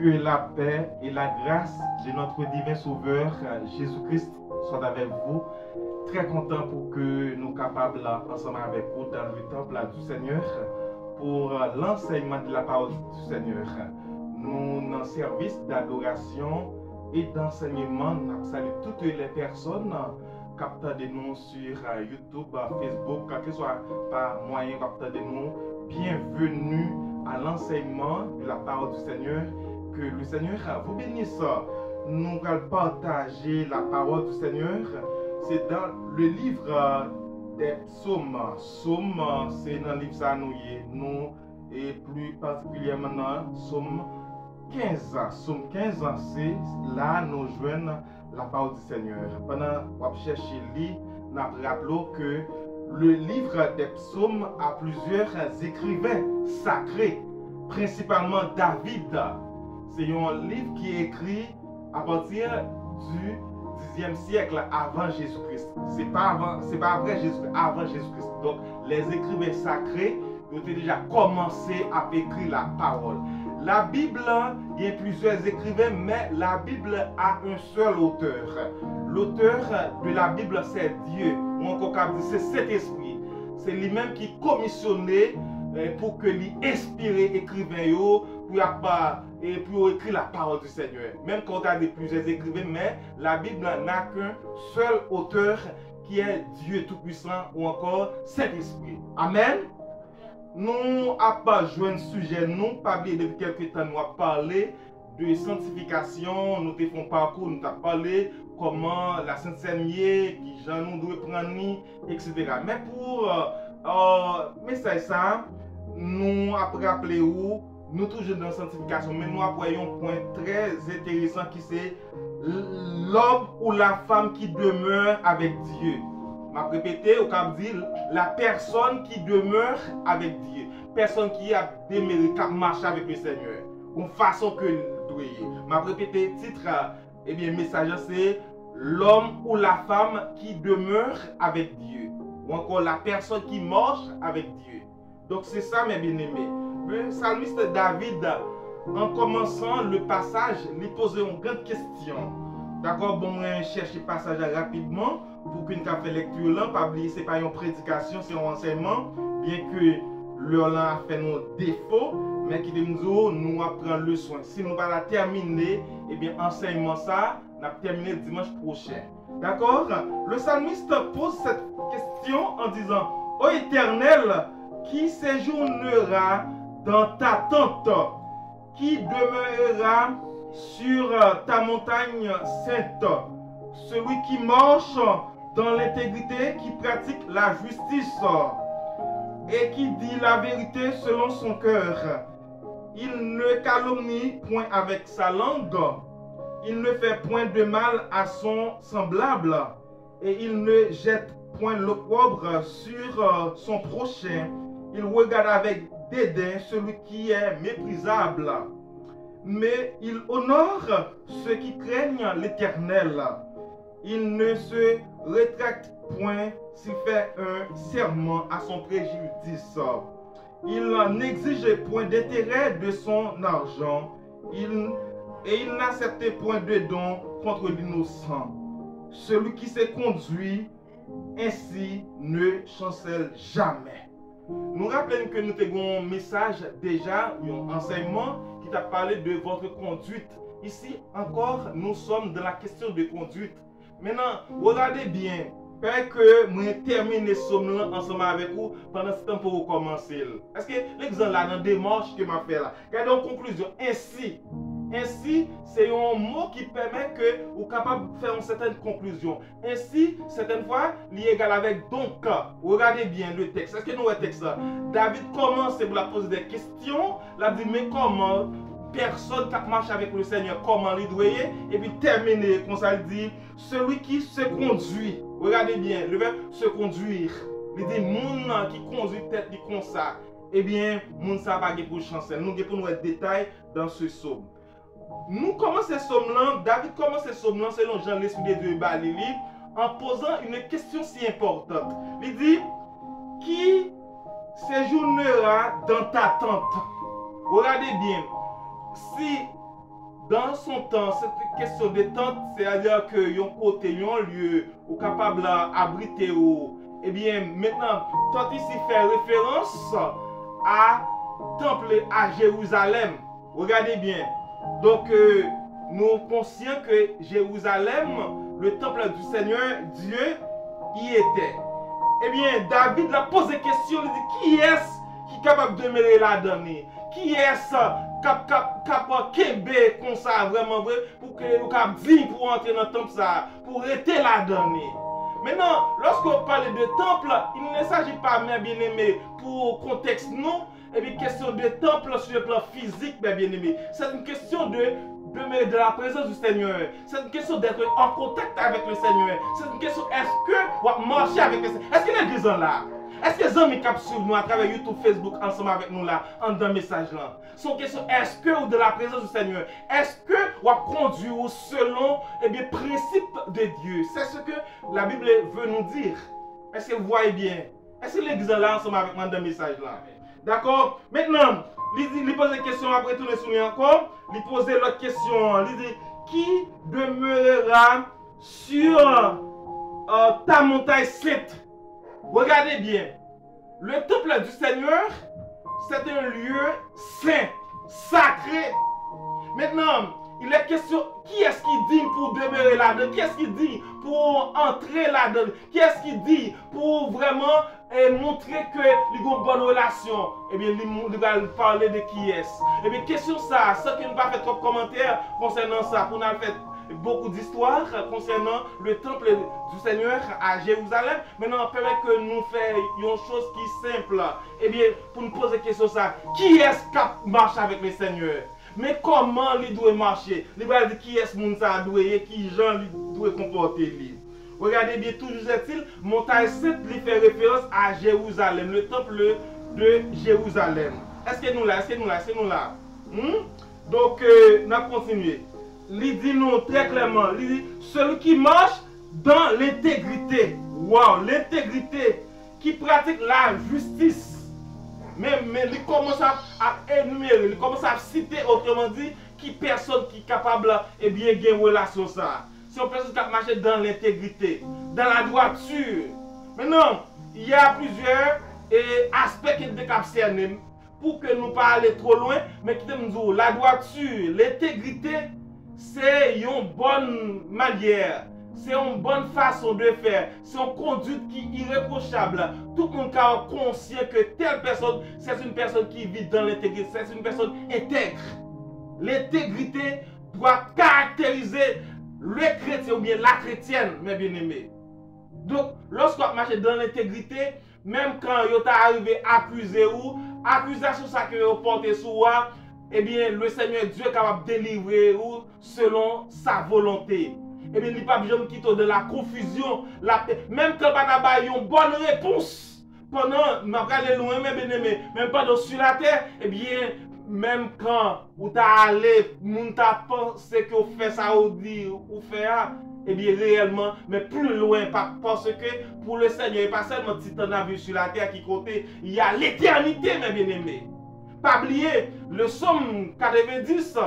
Que la paix et la grâce de notre divin Sauveur Jésus-Christ soient avec vous. Très content pour que nous capables ensemble avec vous dans le temple du Seigneur pour l'enseignement de la parole du Seigneur. Nous, dans le service d'adoration et d'enseignement, nous saluons toutes les personnes captant de nous sur YouTube, Facebook, quel que soit par moyen captant de nous. Bienvenue à l'enseignement de la parole du Seigneur. Que le Seigneur vous bénisse. Nous allons partager la parole du Seigneur. C'est dans le livre des psaumes. Psaume, c'est dans le livre ça nous et plus particulièrement dans Psaume 15. Psaume 15, c'est là nous joignons la parole du Seigneur. Pendant qu'on cherche lui, nous rappelons que le livre des psaumes a plusieurs écrivains sacrés, principalement David. C'est un livre qui est écrit à partir du 10e siècle avant Jésus-Christ. C'est pas après Jésus-Christ, avant Jésus-Christ. Donc, les écrivains sacrés ont déjà commencé à écrire la parole. La Bible, il y a plusieurs écrivains, mais la Bible a un seul auteur. L'auteur de la Bible, c'est Dieu. Ou encore, c'est cet esprit. C'est lui-même qui commissionné pour que lui inspire écrivain pour écrire la parole du Seigneur. Même quand on a plusieurs écrivains, mais la Bible n'a qu'un seul auteur qui est Dieu Tout-Puissant ou encore Saint-Esprit. Amen. Nous n'avons pas joué un sujet, nous, pas depuis quelques temps, nous avons parlé de sanctification, nous avons fait un parcours, nous avons parlé comment la Sainte-Seigneur, qui j'en nous doit prendre, etc. Mais pour message ça, nous avons rappelé où nous toujours dans la sanctification, mais nous avons un point très intéressant qui c'est l'homme ou la femme qui demeure avec Dieu. Je vais répéter au cas dire la personne qui demeure avec Dieu, personne qui a démérité, qui marche avec le Seigneur, une façon que doit. Je vais répéter le titre, eh bien, le message c'est l'homme ou la femme qui demeure avec Dieu, ou encore la personne qui marche avec Dieu. Donc c'est ça mes bien-aimés. Le psalmiste David, en commençant le passage, lui posait une grande question. D'accord, bon, on va chercher le passage rapidement pour qu'on fasse la lecture là. Pas oublier, ce n'est pas une prédication, c'est un enseignement. Bien que l'heure là a fait nos défauts, mais qui nous apprend le soin. Si nous ne pas terminer, eh bien, enseignement ça, nous allons terminer dimanche prochain. D'accord? Le psalmiste pose cette question en disant: Ô Éternel, qui séjournera dans ta tente, qui demeurera sur ta montagne sainte, celui qui marche dans l'intégrité, qui pratique la justice et qui dit la vérité selon son cœur. Il ne calomnie point avec sa langue, il ne fait point de mal à son semblable et il ne jette point l'opprobre sur son prochain. Il regarde avec dédain celui qui est méprisable, mais il honore ceux qui craignent l'Éternel. Il ne se rétracte point s'il fait un serment à son préjudice. Il n'exige point d'intérêt de son argent, et il n'accepte point de don contre l'innocent. Celui qui se conduit ainsi ne chancelle jamais. Nous rappelons que nous avons un message déjà, un enseignement qui t'a parlé de votre conduite. Ici encore, nous sommes dans la question de conduite. Maintenant, regardez bien, peut que je termine ce somme ensemble avec vous pendant ce temps pour vous commencer. Est-ce que l'exemple là, dans la démarche que je fais là, regardez en conclusion, ainsi. Ainsi, c'est un mot qui permet que vous êtes capable de faire une certaine conclusion. Ainsi, certaines fois, il est égal avec donc. Regardez bien le texte. Est-ce que nous avons le texte là? David commence pour la poser des questions. Il a dit, mais comment personne qui marche avec le Seigneur, comment il doit? Et puis terminer, comme ça il dit, celui qui se conduit. Regardez bien, le verbe se conduire. Il dit, moun qui conduit tête comme ça. Eh bien, moun ça va pas pour chancel. Nous avons des détails dans ce psaume. Nous commençons ce psaume-là, David commence ce psaume-là selon Jean l'Esprit de Balili en posant une question si importante. Il dit, qui séjournera dans ta tente? Regardez bien, si dans son temps, cette question de tente, c'est-à-dire que yon côté, yon lieu, ou capable d'abriter ou, eh bien, maintenant, tente ici fait référence à temple à Jérusalem. Regardez bien. Donc, nous sommes conscients que Jérusalem, le temple du Seigneur, Dieu, y était. Eh bien, David a posé question, il dit, qui est-ce qui est capable de demeurer là-dedans? Qui est-ce capable de kembe comme ça, vraiment vrai, pour que vous cap digne pour entrer dans le temple, ça, pour rester là-dedans? Maintenant, lorsqu'on parle de temple, il ne s'agit pas, mes bien-aimés, pour contexte non, et bien question de temple sur le plan physique, mes bien-aimés. C'est une question de demeurer de la présence du Seigneur. C'est une question d'être en contact avec le Seigneur. C'est une question, est-ce que vous marchez avec le Seigneur? Est-ce qu'il y a des gens là? Est-ce que les amis qui suivent nous à travers YouTube, Facebook, ensemble avec nous là, en d'un message là? Son question, est-ce que vous de la présence du Seigneur? Est-ce que vous conduisez selon les principes de Dieu? C'est ce que la Bible veut nous dire. Est-ce que vous voyez bien? Est-ce que l'église là ensemble avec moi dans le message là? D'accord? Maintenant, il pose des questions après tourner sur lui encore. Il pose l'autre question. Il dit, qui demeurera sur ta montagne sainte? Regardez bien. Le temple du Seigneur, c'est un lieu saint, sacré. Maintenant, il est question, qui est-ce qui dit pour demeurer là-dedans? Qui est-ce qui dit pour entrer là-dedans? Qui est-ce qui dit pour vraiment montrer que il y a une bonne relation? Eh bien, il va parler de qui est-ce. Eh bien, question ça, ce qui ne va pas faire trop de commentaires concernant ça, pour nous faire beaucoup d'histoires concernant le temple du Seigneur à Jérusalem. Maintenant, on permet que nous fassions une chose qui est simple. Eh bien, pour nous poser question ça, qui est-ce qui marche avec le Seigneur? Mais comment il doit marcher? Il va dire qui est-ce que ça doit et qui gens doit comporter lui. Regardez bien, toujours est-il, montagne sainte lui fait référence à Jérusalem, le temple de Jérusalem. Est-ce que nous là? Est-ce que nous là? Est-ce que nous là? Donc, on a continué. Il dit nous très clairement, il dit celui qui marche dans l'intégrité. Wow, l'intégrité, qui pratique la justice. Mais il commence à énumérer, il commence à citer, autrement dit, qui personne qui est capable et bien gagner une relation ça. C'est une personne qui marche dans l'intégrité, dans la droiture. Maintenant, il y a plusieurs aspects qui sont captés pour que nous ne pas aller trop loin, mais qui nous disent la droiture, l'intégrité, c'est une bonne manière. C'est une bonne façon de faire. C'est une conduite qui est irréprochable. Tout le monde est conscient que telle personne, c'est une personne qui vit dans l'intégrité. C'est une personne intègre. L'intégrité doit caractériser le chrétien ou bien la chrétienne, mes bien-aimés. Donc, lorsqu'on marche dans l'intégrité, même quand vous arrivé à accuser ou, accusation ça que vous portez sur vous, eh bien, le Seigneur Dieu est capable de délivrer ou selon sa volonté. Eh bien, il n'est pas besoin de quitter de la confusion. Même quand on a une bonne réponse, pendant, je loin, même pas sur la terre, eh bien, même quand vous allé, vous avez pensé que vous faites ça, vous dit, vous faites ça, eh bien, réellement, mais plus loin, parce que pour le Seigneur, il n'y a pas seulement si tu as vu sur la terre qui compte, il y a l'éternité, mes bien-aimés. Pas oublier, le psaume 90,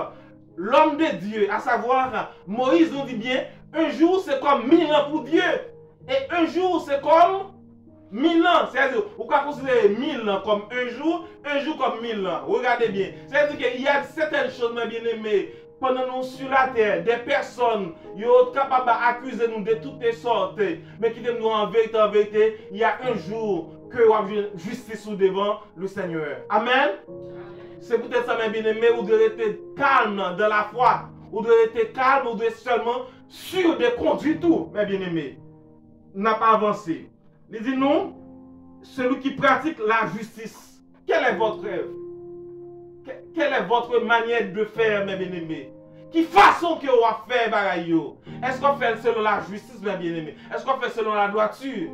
l'homme de Dieu, à savoir Moïse nous dit bien, un jour c'est comme 1000 ans pour Dieu. Et un jour c'est comme 1000 ans. C'est-à-dire, vous pouvez considérer 1000 ans comme un jour comme 1000 ans. Regardez bien. C'est-à-dire qu'il y a certaines choses, mes bien-aimés, pendant nous sur la terre, des personnes qui sont capables d'accuser nous de toutes les sortes, mais qui disent nous en vérité, il y a un jour que vous avez justice devant le Seigneur. Amen. C'est peut-être ça, mes bien-aimés, vous devez être calme dans la foi. Vous devez être calme, vous devez seulement sûr de conduire tout, mes bien-aimés. N'a pas avancé. Il dit non, celui qui pratique la justice. Quel est votre rêve? Quelle est votre manière de faire, mes bien-aimés? Quelle façon que vous avez fait? Est-ce qu'on fait selon la justice, mes bien-aimés? Est-ce qu'on fait selon la droiture?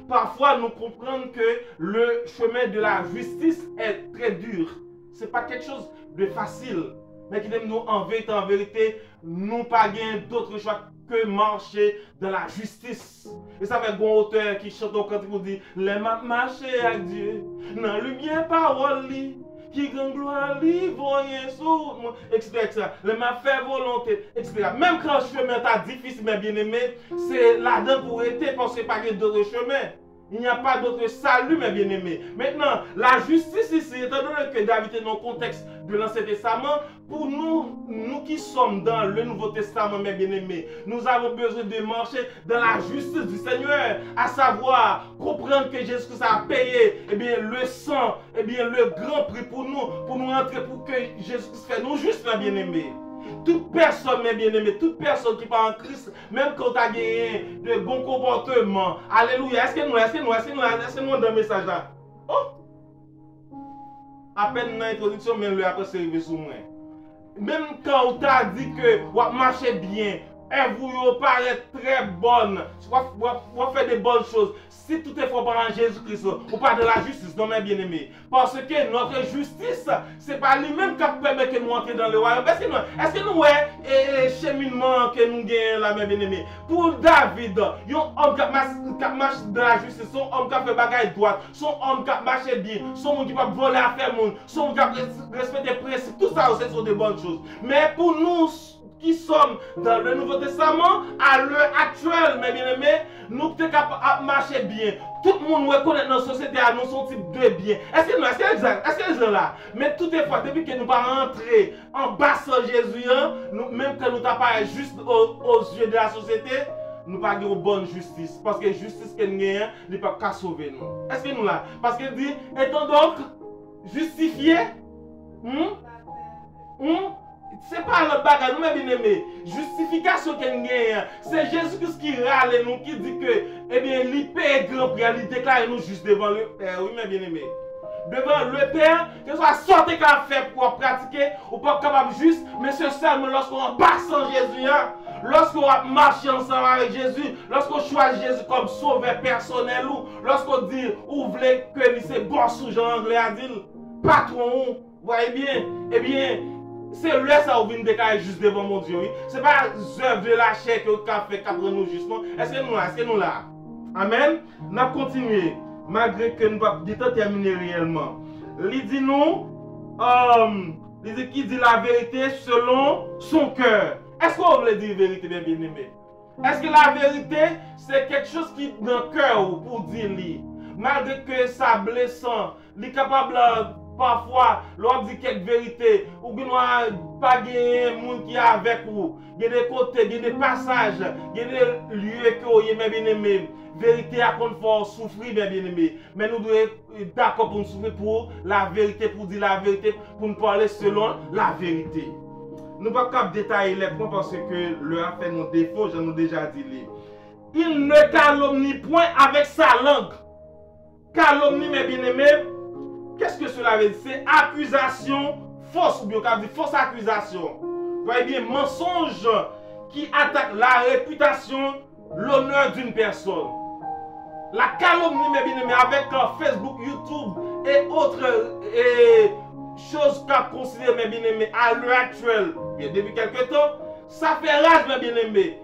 Parfois, nous comprenons que le chemin de la justice est très dur. Ce n'est pas quelque chose de facile. Mais qui nous en vérité, nous pas d'autre choix que marcher dans la justice. Et ça fait un auteur qui chante au cantique pour dire, les marcher avec Dieu, dans le bien parole, qui gagne gloire, voyez sous, etc. Le m'a fait volonté, etc. Même quand le chemin est difficile, mais bien aimé, c'est là-dedans pour être parce qu'il n'y a pas d'autre chemin. Il n'y a pas d'autre salut, mes bien-aimés. Maintenant, la justice ici, étant donné que David est dans le contexte de l'Ancien Testament, pour nous qui sommes dans le Nouveau Testament, mes bien-aimés, nous avons besoin de marcher dans la justice du Seigneur, à savoir comprendre que Jésus a payé le sang, le grand prix pour nous entrer, pour que Jésus fasse nous justes, mes bien-aimés. Toute personne, mes bien-aimés, toute personne qui parle en Christ, même quand tu as gagné de bons comportements, alléluia, est-ce que nous dans le message là? Oh! À peine dans l'introduction, mais le après c'est arrivé sur moi. Même quand tu as dit que vous marchez bien, et vous paraît très bonne, vous faites des bonnes choses. Si tout est fait par Jésus-Christ, ou pas de la justice, non mes bien-aimés. Parce que notre justice, c'est pas lui-même qui permet que nous entrions dans le royaume. Est-ce que nous voyons le cheminement que nous gagnons là, mes bien-aimés? Pour David, un homme qui marche dans la justice, son homme qui fait bagaille droite, son homme qui marche bien, son homme qui va voler à faire monde, son homme qui respecte les principes, tout ça, ce sont des bonnes choses. Mais pour nous, qui sommes dans le Nouveau Testament, à l'heure actuelle, mes bien-aimés, nous sommes capables de marcher bien. Tout le monde reconnaît dans la société à nous son type de bien. Est-ce que nous là? Mais tout est fois, depuis que nous ne pas rentrer en bas sans Jésus, même que nous t'apparaît juste aux yeux de la société, nous pas une bonne justice. Parce que justice que nous avons, il ne peut pas sauver nous. Est-ce que nous là? Parce qu'il dit, étant donc justifiés, c'est pas le bagage, nous mes bien-aimés. Justification que nous gagnons, c'est Jésus-Christ qui râle nous, qui dit que, eh bien, il paye grand prix, il déclare nous juste devant le Père. Oui, mes bien-aimés. Devant le Père, que ce soit sorti qu'à faire pour pratiquer, ou pas capable juste, mais c'est seulement lorsqu'on passe en Jésus, lorsqu'on marche ensemble avec Jésus, lorsqu'on choisit Jésus comme sauveur personnel, ou lorsqu'on dit, ou voulez que c'est bon sous Jean Anglais à dire, patron, vous voyez bien, eh bien, c'est là ça vous venez déclarer juste devant mon Dieu. Oui? Ce n'est pas l'œuvre de la chair que vous avez fait qu'après nous justement. Est-ce que nous là? Amen. Nous allons continuer. Malgré que nous ne pouvons pas terminer réellement. Il dit nous, il dit qui dit la vérité selon son cœur. Est-ce qu'on veut dire vérité, bien aimé? Est-ce que la vérité, c'est quelque chose qui est dans le cœur pour dire lui? Malgré que ça blessant, il est capable parfois, l'on dit quelques vérités, ou bien pas de monde qui est avec vous. Il y a des côtés, il y a des passages, il y a des lieux que vous avez bien aimé. Vérité à qu'on faut souffrir, bien aimé. Mais nous devons être d'accord pour nous souffrir pour la vérité, pour dire la vérité, pour nous parler selon la vérité. Nous ne pouvons pas détailler les points parce que le a fait nos défauts, j'en ai déjà dit. Il ne calomnie point avec sa langue. Calomnie, mes bien-aimés. Qu'est-ce que cela veut dire? C'est accusation fausse, ou bien on dit fausse accusation. Vous voyez bien, mensonge qui attaque la réputation, l'honneur d'une personne. La calomnie, mes bien-aimés, avec Facebook, YouTube et autres choses qu'on considère, mes bien-aimés, à l'heure actuelle, et depuis quelques temps, ça fait rage, mes bien-aimés.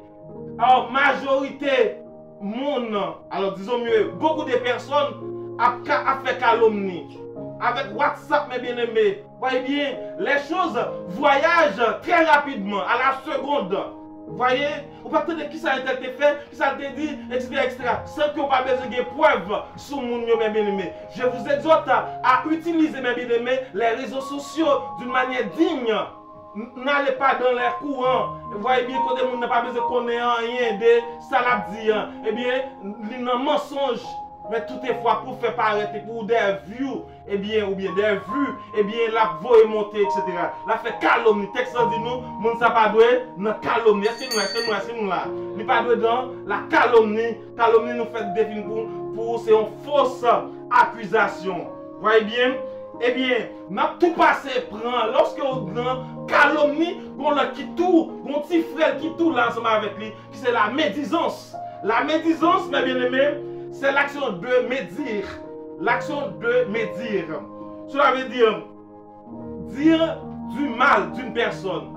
Alors, majorité, monde, alors disons mieux, beaucoup de personnes ont fait calomnie. Avec WhatsApp, mes bien-aimés, voyez bien, les choses voyagent très rapidement, à la seconde. Vous voyez, vous ne pouvez pas qui ça a été fait, qui ça a été dit, etc. Sans que vous n'ayez pas besoin de preuves sur mon mes bien-aimés. Je vous exhorte à utiliser, mes bien-aimés, les réseaux sociaux d'une manière digne. N'allez pas dans les courants. Vous voyez bien que les gens n'ont pas besoin de connaître rien de ça l'a dit. Eh bien, il y a un mensonge. Mais tout est fois pour faire paraître pour des views, eh bien, ou bien des vues, eh bien, la voix est montée, etc. La fait calomnie. Texte dit nous, moun sa pas doué dans calomnie. Est-ce que nous là? Nous pas doué dans la calomnie. Calomnie nous fait définir pour c'est une fausse accusation. Vous voyez bien? Eh bien, n'a tout passé prend lorsque on calomnie, on le qui tout, on petit frère qui tout là ensemble avec lui, c'est la médisance. La médisance, mes bien-aimés, c'est l'action de médire. L'action de médire. Cela veut dire du mal d'une personne.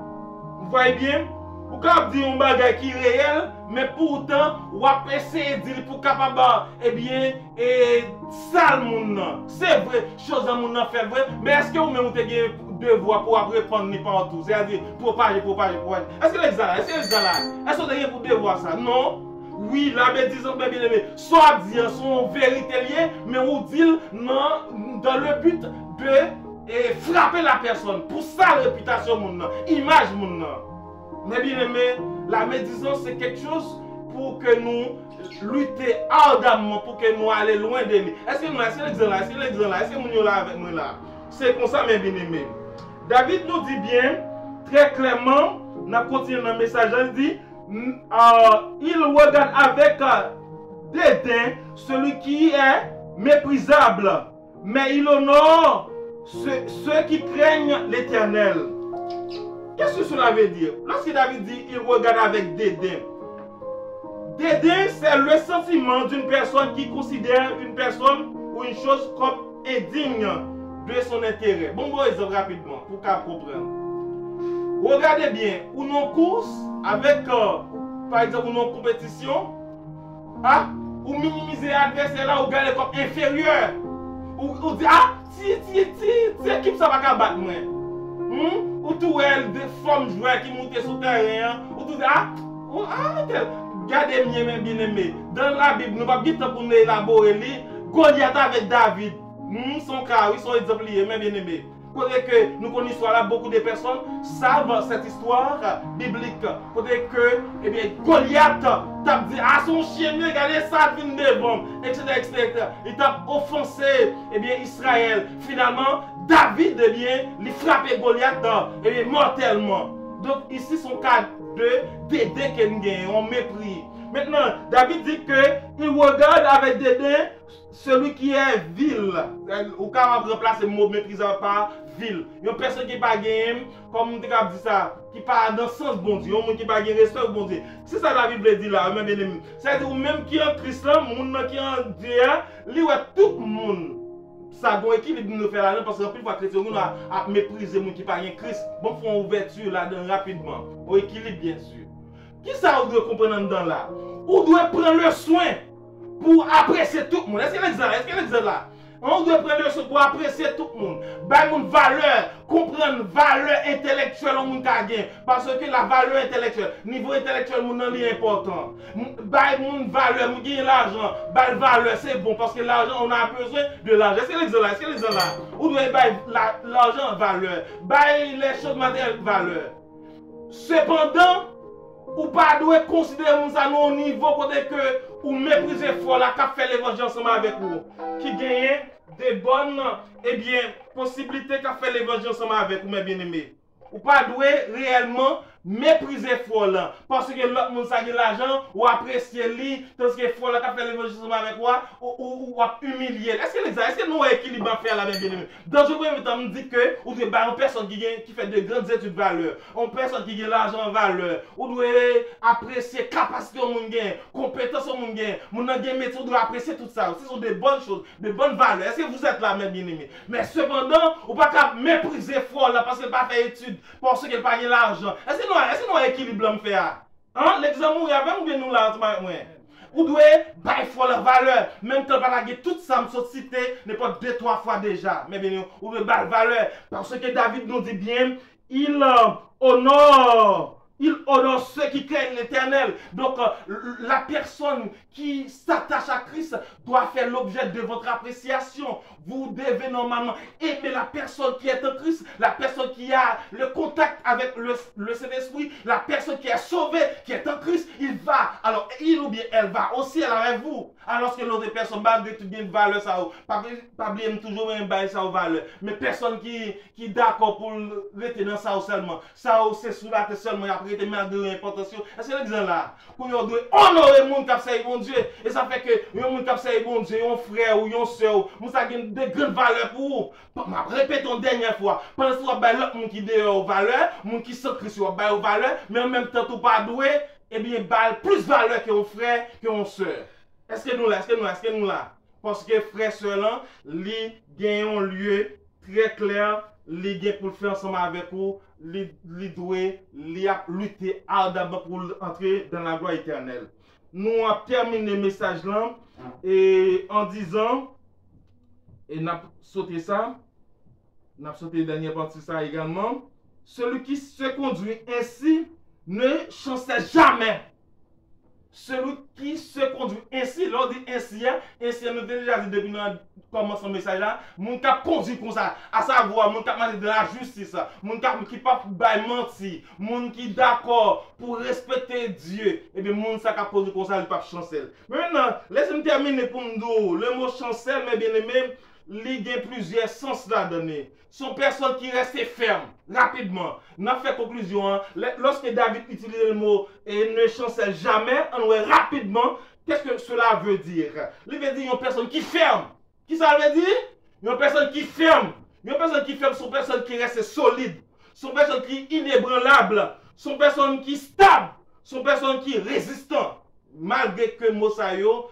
Vous voyez bien? Ou quand dit un bagage qui est réel, mais pourtant, ou a essayé de dire pour capable, eh bien, sale moun. C'est vrai, chose à moun fait vrai, mais est-ce que vous même vous avez devoir pour répondre ni partout, c'est-à-dire propager. Est-ce que l'examen, est-ce que vous avez pour devoir ça? Non. Oui, la médisance, bien aimé, soit dire son vérité liée, mais on dit non, dans le but de frapper la personne, pour sa réputation, image. Mais bien aimé, la médisance c'est quelque chose pour que nous lutter ardemment, pour que nous allions loin de lui. Est-ce que nous, est-ce que nous là avec nous là? C'est comme ça, mes bien aimés. David nous dit bien, très clairement, on a continué dans le message, il dit, il regarde avec dédain celui qui est méprisable, mais il honore ceux qui craignent l'Éternel. Qu'est-ce que cela veut dire? Lorsque David dit il regarde avec dédain, dédain c'est le sentiment d'une personne qui considère une personne ou une chose comme indigne de son intérêt. Bon exemple rapidement pour qu'à comprendre. Regardez bien, ou non course avec par exemple une compétition, ou minimiser l'adversaire là, ou regarder comme inférieur, ou dire si équipe ça va pas battre moi. Ou tout elle des femmes joueurs qui montent sur le terrain, ou tout regardez bien aimé. Dans la Bible, nous ne pouvons pas pour nous élaborer Goliath avec David. Son cas, ils sont exemplaires, mais bien aimé. Côté que nous connaissons là, beaucoup de personnes savent cette histoire biblique. Côté que, eh bien, Goliath t'a dit, son chien, regardez ça, vient devant, etc. Il t'a offensé, eh bien, Israël. Finalement, David, eh bien, il frappait Goliath, eh bien, mortellement. Donc, ici, son cas de dédain que nous gagnons, on mépris. Maintenant, David dit qu'il regarde avec dédain celui qui est vil. Ou quand on remplace le mot méprisable par vil. Il y a une personne qui n'est pas gagné, comme on dit ça, qui pas dans le sens bon Dieu, qui n'a pas gagné respect au bon Dieu. C'est ça la Bible dit là, même bien aimé. C'est-à-dire, même qui est en Christ là, monde qui est en Dieu, lui, tout le monde. Ça doit équilibre nous faire là parce que plus fois chrétien nous a mépriser monde qui pas rien Christ. Bon font ouverture là-dedans rapidement. Au équilibre bien sûr. Qui ça vous doit comprendre dans là? On doit prendre le soin pour apprécier tout le monde. Est-ce que l'exemple là? On doit prendre le soin pour apprécier tout le monde. Bah mon valeur, comprendre valeur intellectuelle au monde qui parce que la valeur intellectuelle, niveau intellectuel mon est important. Bah mon valeur, mon gagne l'argent, bah valeur c'est bon parce que l'argent on a besoin de l'argent. Est-ce que l'exemple là? On doit bah l'argent valeur, bah les choses matérielles valeur. Cependant, ou pas doit considérer ça au niveau côté que ou mépriser fort la qu'a fait l'évangile ensemble avec vous qui gagne des bonnes possibilités qu'a fait l'évangile ensemble avec vous mes bien-aimés. Ou pas doit réellement mépriser fort là parce que l'autre monde ça gagne l'argent ou apprécier lui parce que fort là qu'a fait l'évangile ensemble avec moi ou humilier. Est-ce que nous équilibre faire la même bien-aimé? Dans je premier temps me dit que ou doit une personne qui fait de grandes études de valeur, une personne qui gagne l'argent en valeur, ou doit apprécier capacité au monde gagne, compétence au monde gagne, mon gagne métier, doit apprécier tout ça. Ce sont des bonnes choses, de bonnes valeurs. Est-ce que vous êtes là même bien-aimé? Mais cependant, ou pas qu'à mépriser fort là parce qu'elle pas fait études, parce qu'elle pas gagne l'argent. Est-ce que nous équilibre me faire? L'examen ou avec ou bien nous là ou doit bailler fort la valeur, même quand pas la toute ça me cité n'est pas 2-3 fois déjà. Mais bien ou doit bailler valeur parce que David nous dit bien, il honore ceux qui craignent l'Éternel. Donc, la personne qui s'attache à Christ doit faire l'objet de votre appréciation. Vous devez normalement aimer la personne qui est en Christ, la personne qui a le contact avec le Saint-Esprit, la personne qui est sauvée, qui est en Christ. Il ou bien elle va aussi avec vous. Alors que l'autre personne, malgré tout bien valeur, ça pas oublier toujours un bail ça valeur. Mais personne qui est d'accord pour rester dans ça seulement. Ça c'est sous la tête seulement après te mettre de l'importance. Est-ce que l'exemple là pour nous doit honorer le monde qui a servi bon Dieu et ça fait que le monde qui a servi bon Dieu, un frère ou une sœur, nous ça gagne de grandes valeurs pour vous. Répétons une dernière fois. Pendant que soit l'autre monde qui dehors valeur, monde qui sont Christ ou bail valeur, mais en même temps tout pas doué, eh bien bail plus valeur que un frère, que une sœur. Est-ce que nous là? Parce que frère sœur là, lui gagne un lieu très clair li gen pour le faire ensemble avec vous, li doit lutter ardemment pour entrer dans la gloire éternelle. Nous avons terminé le message là et en disant, et nous avons sauté ça, nous avons sauté la dernière partie de ça également, celui qui se conduit ainsi ne chancelle jamais. Celui qui se conduit ainsi, l'on dit ainsi, nous avons déjà dit depuis nous commençons le message là, mon cap conduit comme ça, à savoir, mon cap de la justice, mon cap qui pas mentir, mon qui d'accord pour respecter Dieu, et bien mon ça cap conduit comme ça, le pape chancelle. Maintenant, laissez-moi terminer pour nous, le mot chancelle, mes bien-aimés, il y a plusieurs sens là-dedans. Sont personnes qui restent fermes, rapidement. N'a fait conclusion, hein? Lorsque David utilise le mot et ne chancelle jamais, on voit rapidement, qu'est-ce que cela veut dire? Il veut dire une personne qui ferme. Qui ça veut dire? Une personne qui ferme. Une personne qui ferme sont personnes qui restent solides. Sont personnes qui inébranlables. Sont personnes qui stables. Sont personnes qui résistants. Malgré que mot ça yo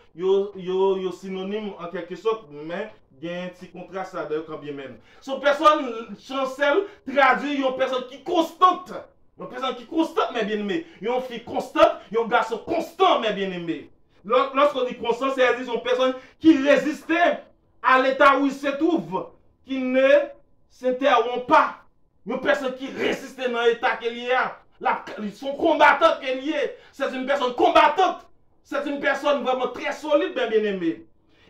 synonyme en quelque sorte, mais il y a un petit contraste là quand bien même. Son personne chancelle traduit une personne qui constante. Une personne qui constante, mes bien-aimés. Une fille constante, un garçon constant, mes bien-aimés. Lorsqu'on dit constant, c'est-à-dire une personne qui résistait à l'état où il se trouve, qui ne s'interrompt pas. Une personne qui résiste dans l'état qu'elle y a. Son combattant qu'elle y est. C'est une personne combattante. C'est une personne vraiment très solide, bien aimé.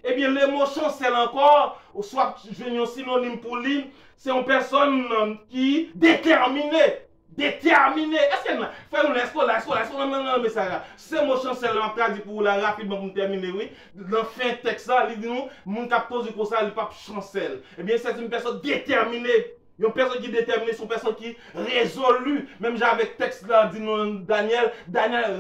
Eh bien, le mot chancelle encore, ou soit je un synonyme pour lui, c'est une personne qui déterminée. Déterminée. Est-ce que frère, est-ce message là? C'est mot chancelle, on traduit pour là rapidement pour terminer, oui. Dans fin texte là, il dit nous, mon cap pose comme ça, il pas chancelle. Eh bien, c'est une personne déterminée. Une personne qui est déterminée, c'est une personne qui est résolue. Même avec texte là, dit nous Daniel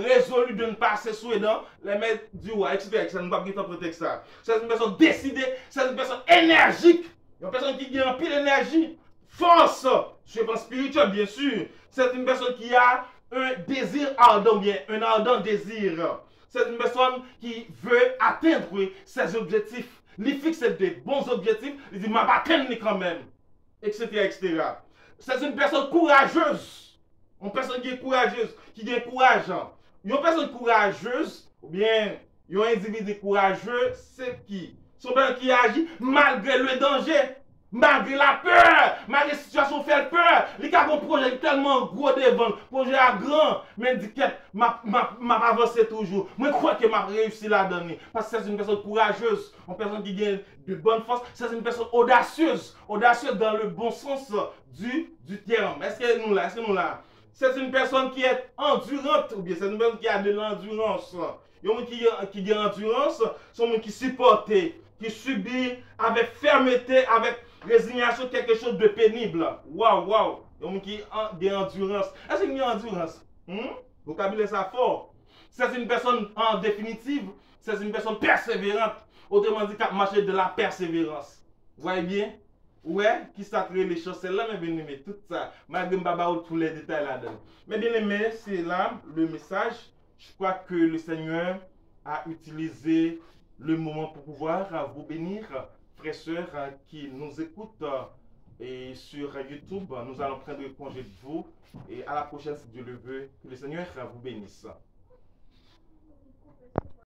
résolu de ne pas se souiller dans les maîtres du roi, etc. Ça ne va pas être texte ça. C'est une personne décidée, c'est une personne énergique. Une personne qui a un pile d'énergie, force, je pense spirituel bien sûr. C'est une personne qui a un désir ardent, bien, un ardent désir. C'est une personne qui veut atteindre ses objectifs. Il fixe des bons objectifs, il dit, ma atteindre quand même. Etc., etc. C'est une personne courageuse. Une personne qui est courageuse, qui a courage. Une personne courageuse, ou bien un individu courageux, c'est qui? C'est une personne qui agit malgré le danger, malgré la peur, malgré la situation fait peur. Il y a un projet tellement gros devant, projet à grand, mais il dit que m'a avancé toujours. Moi, je crois que m'a réussi là-dedans. Parce que c'est une personne courageuse, une personne qui gagne de bonne force, c'est une personne audacieuse, audacieuse dans le bon sens du terme. Est-ce que nous là? Est-ce que nous là? C'est une personne qui est endurante, ou bien c'est une personne qui a de l'endurance. Il y a des qui a endurance, sont des qui supportent, qui subit avec fermeté, avec résignation quelque chose de pénible. Waouh, waouh. Il y a qui a de l'endurance. Est-ce qu'il y a endurance? Vocabulaire ça fort. C'est une personne en définitive, c'est une personne persévérante. Autrement dit, qui a marché de la persévérance. Vous voyez bien? Ouais, qui s'attrait les choses, c'est là, mes bien-aimés, tout ça. Malgré tous les détails là-dedans. Mes bien-aimés, c'est là le message. Je crois que le Seigneur a utilisé le moment pour pouvoir vous bénir, frères et sœurs qui nous écoutent et sur YouTube. Nous allons prendre congé de vous et à la prochaine si Dieu le veut. Que le Seigneur vous bénisse.